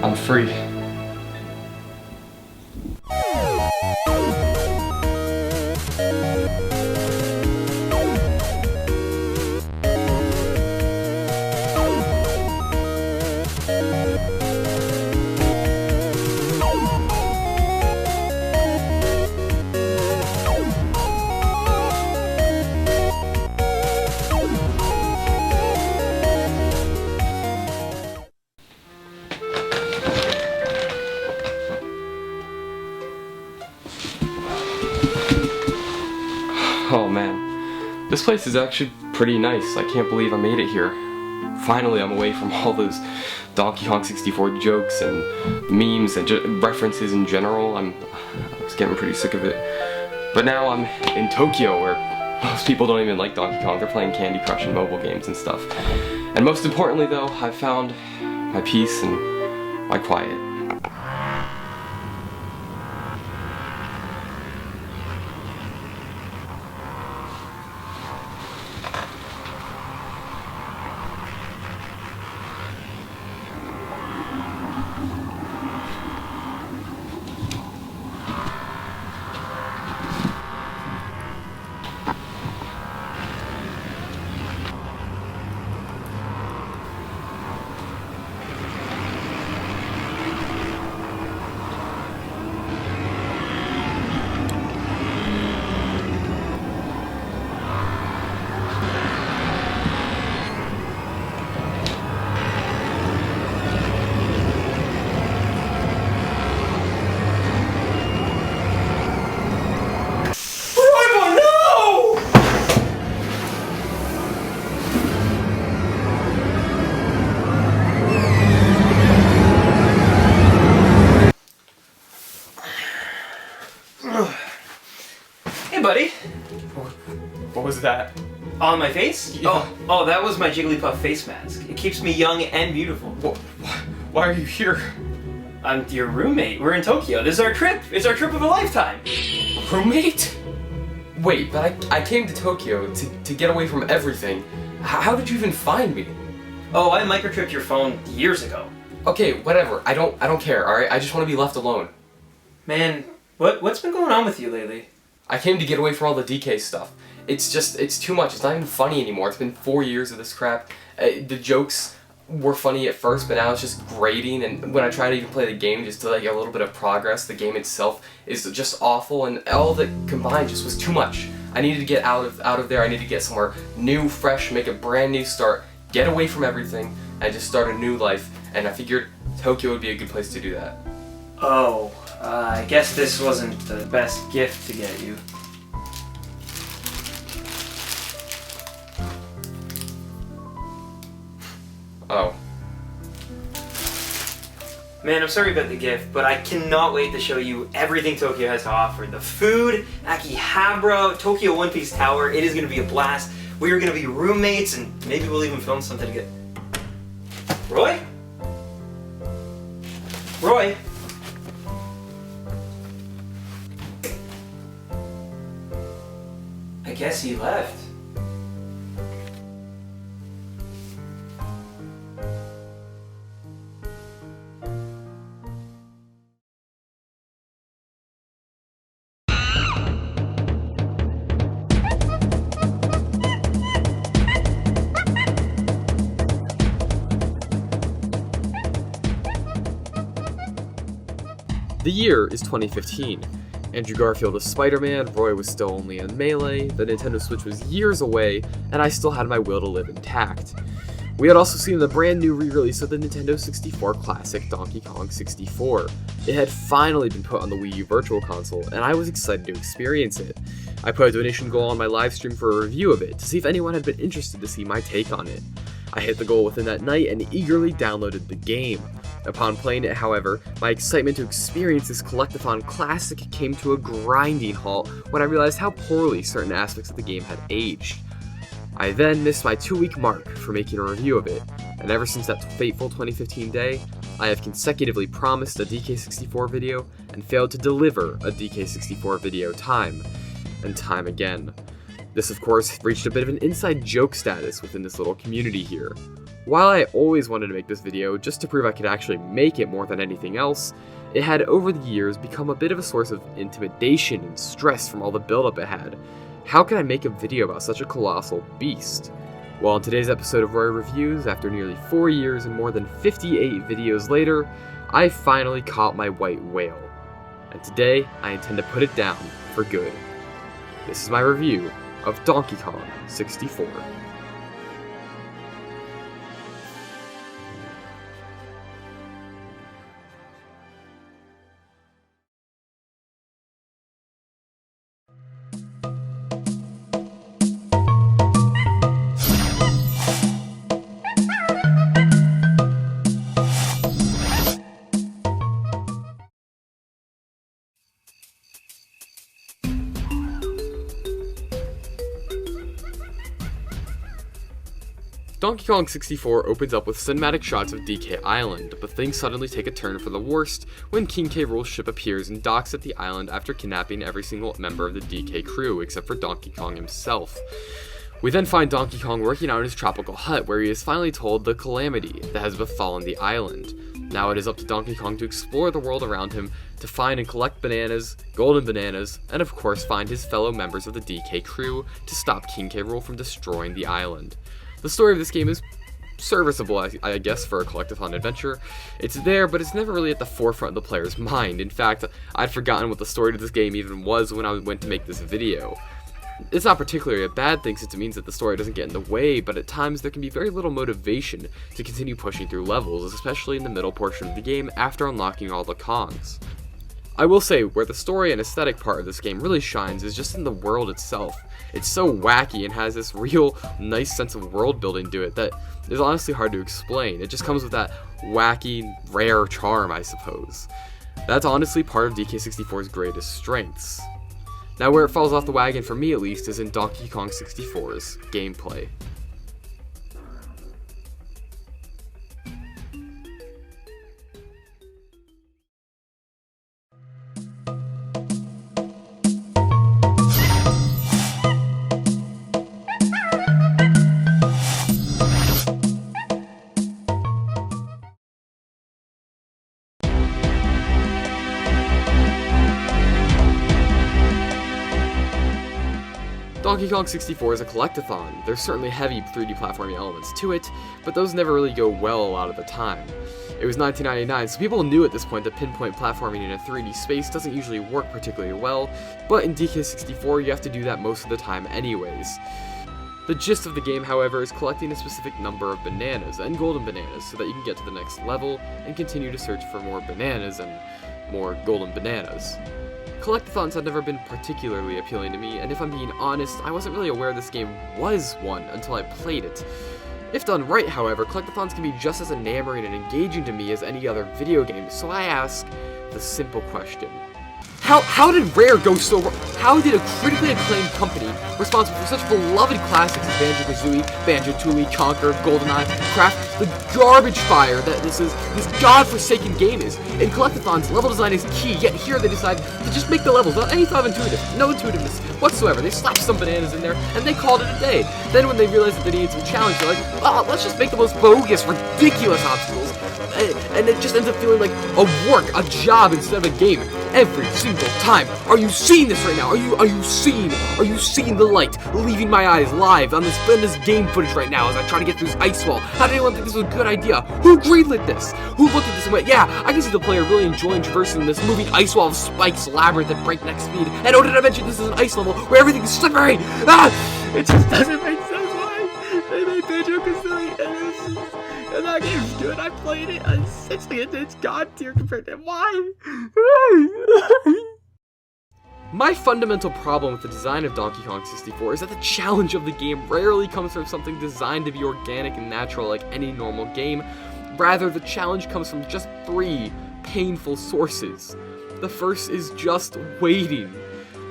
I'm free. Oh man, this place is actually pretty nice. I can't believe I made it here. Finally, I'm away from all those Donkey Kong 64 jokes and memes and references in general. I was getting pretty sick of it. But now I'm in Tokyo, where most people don't even like Donkey Kong. They're playing Candy Crush and mobile games and stuff. And most importantly though, I've found my peace and my quiet. Hey, buddy. What was that? On my face? Yeah. Oh, that was my Jigglypuff face mask. It keeps me young and beautiful. Why are you here? I'm your roommate. We're in Tokyo. This is our trip. It's our trip of a lifetime. Roommate? Wait, but I came to Tokyo to get away from everything. How did you even find me? Oh, I microchipped your phone years ago. Okay, whatever. I don't care, alright? I just want to be left alone. Man, what's been going on with you lately? I came to get away from all the DK stuff. It's too much. It's not even funny anymore. It's been 4 years of this crap. The jokes were funny at first, but now it's just grating, and when I try to even play the game just to like get a little bit of progress, the game itself is just awful, and all that combined just was too much. I needed to get out of there. I needed to get somewhere new, fresh, make a brand new start, get away from everything, and just start a new life, and I figured Tokyo would be a good place to do that. Oh, I guess this wasn't the best gift to get you. Oh. Man, I'm sorry about the gift, but I cannot wait to show you everything Tokyo has to offer. The food, Akihabara, Tokyo One Piece Tower, it is going to be a blast. We are going to be roommates, and maybe we'll even film something together. Roy? Roy? I guess he left. The year is 2015. Andrew Garfield was Spider-Man, Roy was still only in Melee, the Nintendo Switch was years away, and I still had my will to live intact. We had also seen the brand new re-release of the Nintendo 64 classic Donkey Kong 64. It had finally been put on the Wii U Virtual Console, and I was excited to experience it. I put a donation goal on my livestream for a review of it, to see if anyone had been interested to see my take on it. I hit the goal within that night and eagerly downloaded the game. Upon playing it, however, my excitement to experience this collectathon classic came to a grinding halt when I realized how poorly certain aspects of the game had aged. I then missed my 2-week mark for making a review of it, and ever since that fateful 2015 day, I have consecutively promised a DK64 video and failed to deliver a DK64 video time and time again. This of course reached a bit of an inside joke status within this little community here. While I always wanted to make this video just to prove I could actually make it more than anything else, it had over the years become a bit of a source of intimidation and stress from all the build-up it had. How can I make a video about such a colossal beast? Well, in today's episode of Roy Reviews, after nearly 4 years and more than 58 videos later, I finally caught my white whale. And today, I intend to put it down for good. This is my review of Donkey Kong 64. Donkey Kong 64 opens up with cinematic shots of DK Island, but things suddenly take a turn for the worst when King K. Rool's ship appears and docks at the island after kidnapping every single member of the DK crew except for Donkey Kong himself. We then find Donkey Kong working out in his tropical hut where he is finally told the calamity that has befallen the island. Now it is up to Donkey Kong to explore the world around him, to find and collect bananas, golden bananas, and of course find his fellow members of the DK crew to stop King K. Rool from destroying the island. The story of this game is serviceable, I guess, for a collectathon adventure. It's there, but it's never really at the forefront of the player's mind. In fact, I'd forgotten what the story to this game even was when I went to make this video. It's not particularly a bad thing since it means that the story doesn't get in the way, but at times there can be very little motivation to continue pushing through levels, especially in the middle portion of the game after unlocking all the Kongs. I will say, where the story and aesthetic part of this game really shines is just in the world itself. It's so wacky and has this real nice sense of world building to it that is honestly hard to explain. It just comes with that wacky, rare charm, I suppose. That's honestly part of DK64's greatest strengths. Now where it falls off the wagon, for me at least, is in Donkey Kong 64's gameplay. Donkey Kong 64 is a collectathon. There's certainly heavy 3D platforming elements to it, but those never really go well a lot of the time. It was 1999, so people knew at this point that pinpoint platforming in a 3D space doesn't usually work particularly well, but in DK64 you have to do that most of the time anyways. The gist of the game, however, is collecting a specific number of bananas, and golden bananas, so that you can get to the next level and continue to search for more bananas and more golden bananas. Collectathons had never been particularly appealing to me, and if I'm being honest, I wasn't really aware this game was one until I played it. If done right, however, collectathons can be just as enamoring and engaging to me as any other video game, so I ask the simple question. How did Rare go so wrong? How did a critically acclaimed company responsible for such beloved classics as Banjo-Kazooie, Banjo-Tooie, Conker, GoldenEye, craft the garbage fire that this godforsaken game is? In collectathons, level design is key, yet here they decide to just make the levels without any thought of no intuitiveness whatsoever. They slapped some bananas in there, and they called it a day. Then when they realized that they needed some challenge, they're like, oh, let's just make the most bogus, ridiculous obstacles, and it just ends up feeling like a work, a job instead of a game. every single time. Are you seeing this right now? Are you seeing the light leaving my eyes live on this game footage right now as I try to get through this ice wall? How did anyone think this was a good idea? Who greenlit this? Who looked at this and went, yeah, I can see the player really enjoying traversing this moving ice wall of spikes, labyrinth at breakneck speed. And oh, did I mention this is an ice level where everything is slippery? It just doesn't make sense why they made Banjo-Kazooie, and that game's good. I played it, it's god tier compared to why? My fundamental problem with the design of Donkey Kong 64 is that the challenge of the game rarely comes from something designed to be organic and natural like any normal game. Rather, the challenge comes from just 3 painful sources. The first is just waiting.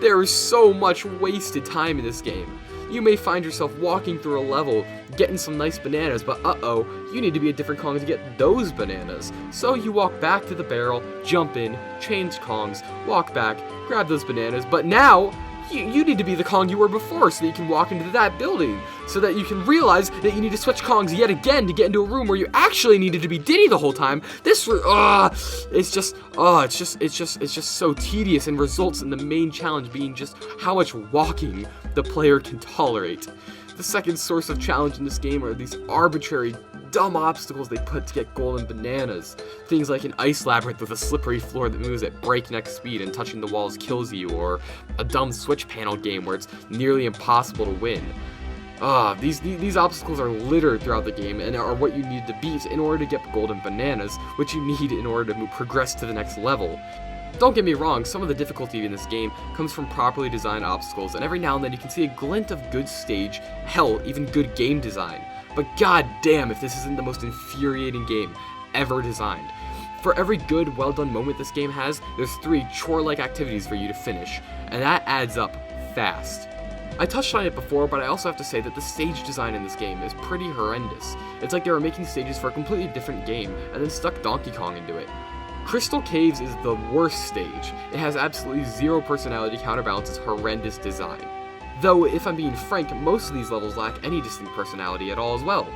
There is so much wasted time in this game. You may find yourself walking through a level, getting some nice bananas, but uh-oh, you need to be a different Kong to get those bananas. So you walk back to the barrel, jump in, change Kongs, walk back, grab those bananas, but now, you need to be the Kong you were before so that you can walk into that building, so that you can realize that you need to switch Kongs yet again to get into a room where you actually needed to be Diddy the whole time. It's just so tedious and results in the main challenge being just how much walking the player can tolerate. The second source of challenge in this game are these arbitrary, dumb obstacles they put to get golden bananas. Things like an ice labyrinth with a slippery floor that moves at breakneck speed and touching the walls kills you, or a dumb switch panel game where it's nearly impossible to win. These obstacles are littered throughout the game and are what you need to beat in order to get golden bananas, which you need in order to progress to the next level. Don't get me wrong, some of the difficulty in this game comes from properly designed obstacles, and every now and then you can see a glint of good stage, hell, even good game design. But god damn if this isn't the most infuriating game ever designed. For every good, well-done moment this game has, there's 3 chore-like activities for you to finish, and that adds up fast. I touched on it before, but I also have to say that the stage design in this game is pretty horrendous. It's like they were making stages for a completely different game, and then stuck Donkey Kong into it. Crystal Caves is the worst stage. It has absolutely zero personality to counterbalance its horrendous design. Though, if I'm being frank, most of these levels lack any distinct personality at all as well.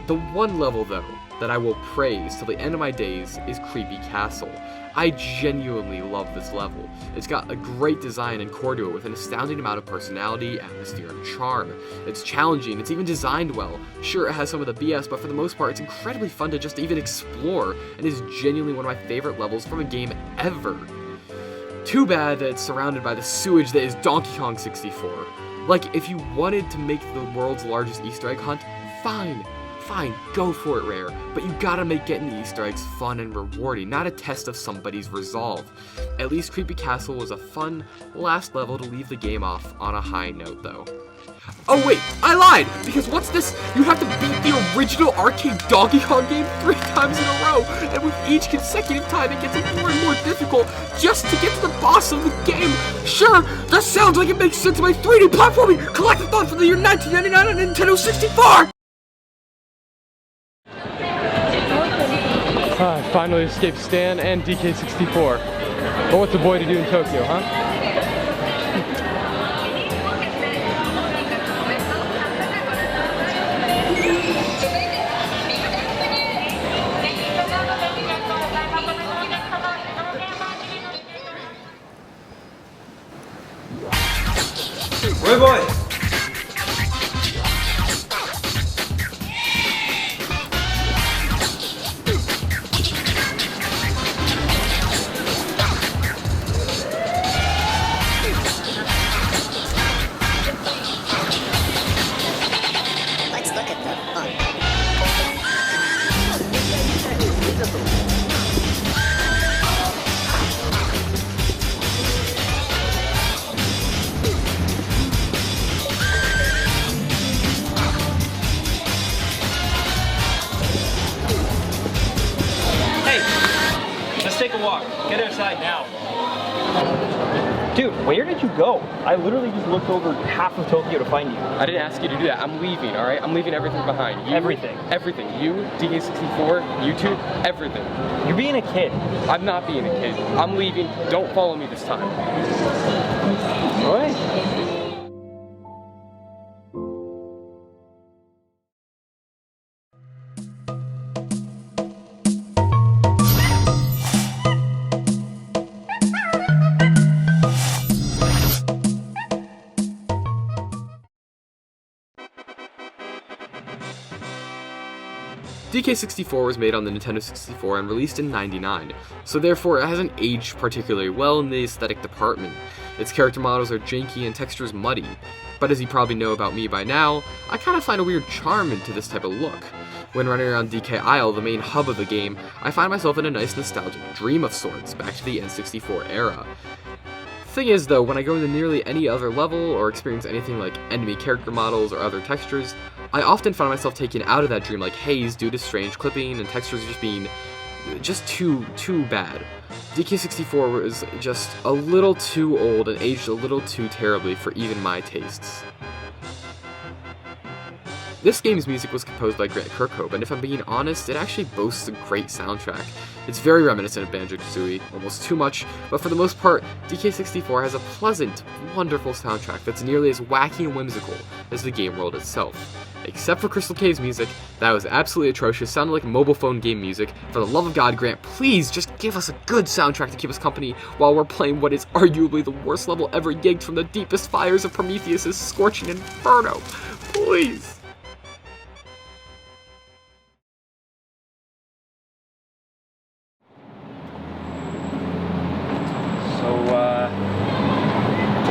The one level, though, that I will praise till the end of my days is Creepy Castle. I genuinely love this level. It's got a great design and core to it with an astounding amount of personality, atmosphere, and charm. It's challenging, it's even designed well. Sure, it has some of the BS, but for the most part, it's incredibly fun to just even explore, and is genuinely one of my favorite levels from a game ever. Too bad that it's surrounded by the sewage that is Donkey Kong 64. Like, if you wanted to make the world's largest Easter egg hunt, fine, go for it, Rare, but you gotta make getting the Easter eggs fun and rewarding, not a test of somebody's resolve. At least Creepy Castle was a fun last level to leave the game off on a high note, though. Oh wait, I lied! Because what's this? You have to beat the original arcade Donkey Kong game 3 times in a row, and with each consecutive time it gets more and more difficult just to get to the boss of the game. Sure, that sounds like it makes sense in my 3D platforming collectathon from the year 1999 on Nintendo 64! I finally escaped Stan and DK64. But what's a boy to do in Tokyo, huh? Roy boy! Take a walk. Get outside now. Dude, where did you go? I literally just looked over half of Tokyo to find you. I didn't ask you to do that. I'm leaving, alright? I'm leaving everything behind. You, everything? Everything. You, DK64, YouTube, everything. You're being a kid. I'm not being a kid. I'm leaving. Don't follow me this time. Alright. DK64 was made on the Nintendo 64 and released in '99, so therefore it hasn't aged particularly well in the aesthetic department. Its character models are janky and textures muddy, but as you probably know about me by now, I kinda find a weird charm into this type of look. When running around DK Isle, the main hub of the game, I find myself in a nice nostalgic dream of sorts, back to the N64 era. Thing is though, when I go into nearly any other level or experience anything like enemy character models or other textures, I often find myself taken out of that dream like haze due to strange clipping and textures just being too bad. DK64 was just a little too old and aged a little too terribly for even my tastes. This game's music was composed by Grant Kirkhope, and if I'm being honest, it actually boasts a great soundtrack. It's very reminiscent of Banjo-Kazooie, almost too much, but for the most part, DK64 has a pleasant, wonderful soundtrack that's nearly as wacky and whimsical as the game world itself. Except for Crystal Cave's music, that was absolutely atrocious, sounded like mobile phone game music. For the love of God, Grant, please just give us a good soundtrack to keep us company while we're playing what is arguably the worst level ever yanked from the deepest fires of Prometheus' scorching inferno. Please!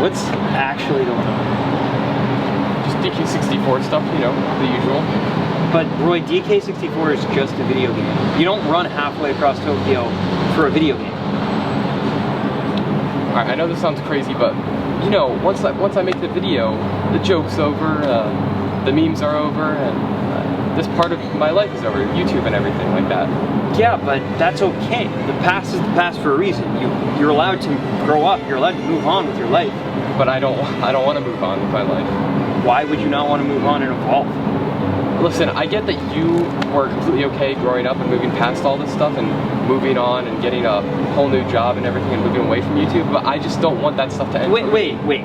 What's actually going on? Just DK64 stuff, you know, the usual. But Roy, DK64 is just a video game. You don't run halfway across Tokyo for a video game. Alright, I know this sounds crazy, but, you know, once I make the video, the joke's over, the memes are over, and this part of my life is over, YouTube and everything like that. Yeah, but that's okay. The past is the past for a reason. You're allowed to grow up. You're allowed to move on with your life. But I don't want to move on with my life. Why would you not want to move on and evolve? Listen, I get that you were completely okay growing up and moving past all this stuff and moving on and getting a whole new job and everything and moving away from YouTube, but I just don't want that stuff to end. Wait.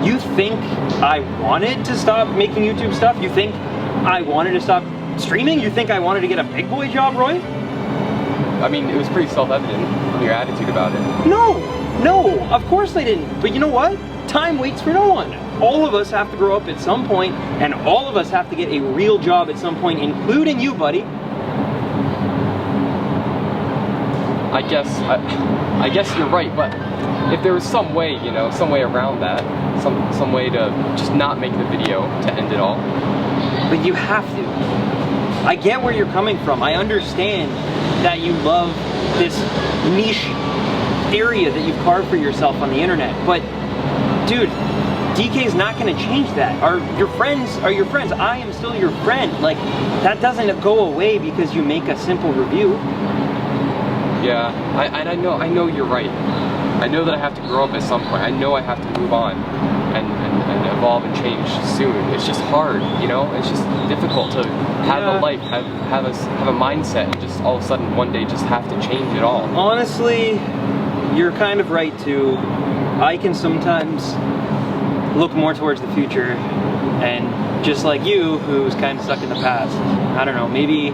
You think I wanted to stop making YouTube stuff? You think I wanted to stop streaming? You think I wanted to get a big boy job, Roy? I mean, it was pretty self-evident from your attitude about it. No, of course they didn't. But you know what? Time waits for no one. All of us have to grow up at some point, and all of us have to get a real job at some point, including you, buddy. I guess you're right, but if there was some way, you know, some way around that, some way to just not make the video to end it all. But you have to. I get where you're coming from. I understand that you love this niche area that you've carved for yourself on the internet, but dude, DK's not gonna change that. Your friends are your friends. I am still your friend. Like, that doesn't go away because you make a simple review. Yeah, I know you're right. I know that I have to grow up at some point. I know I have to move on and evolve and change soon. It's just hard, you know? It's just difficult to have a life, have a mindset, and just all of a sudden one day just have to change it all. Honestly, you're kind of right too. I can sometimes look more towards the future, and just like you, who's kind of stuck in the past. I don't know, maybe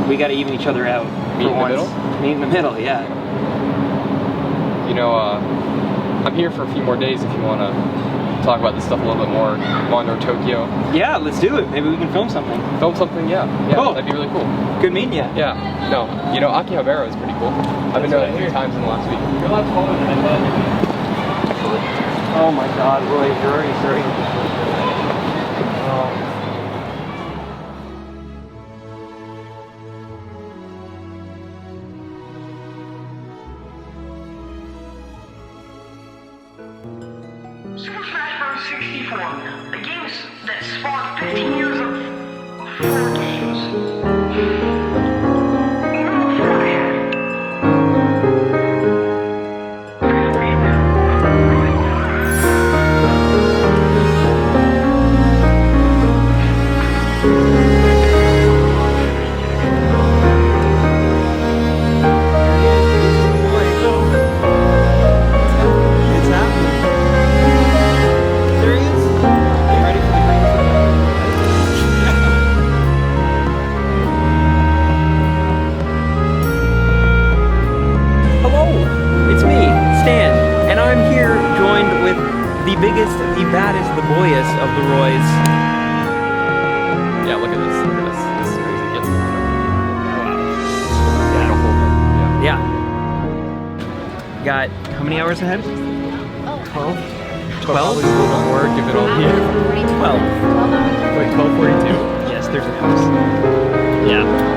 we gotta even each other out. Meet in the middle? Meet in the middle, yeah. You know, I'm here for a few more days if you want to talk about this stuff a little bit more. Wander Tokyo. Yeah, let's do it. Maybe we can film something. Film something, yeah. Cool. That'd be really cool. Good meeting you. Yeah, no, you know, Akihabara is pretty cool. I've been there 3 times in the last week. You're a lot taller than I thought. Oh my God, Roy, you're already starting to Super Smash Bros. 64, a game that spawned 15 years of 4 games. many hours ahead? 12? 12? Probably a little more, give it all. Yeah. 12. Wait, 12:42? Yes, there's a house. Yeah.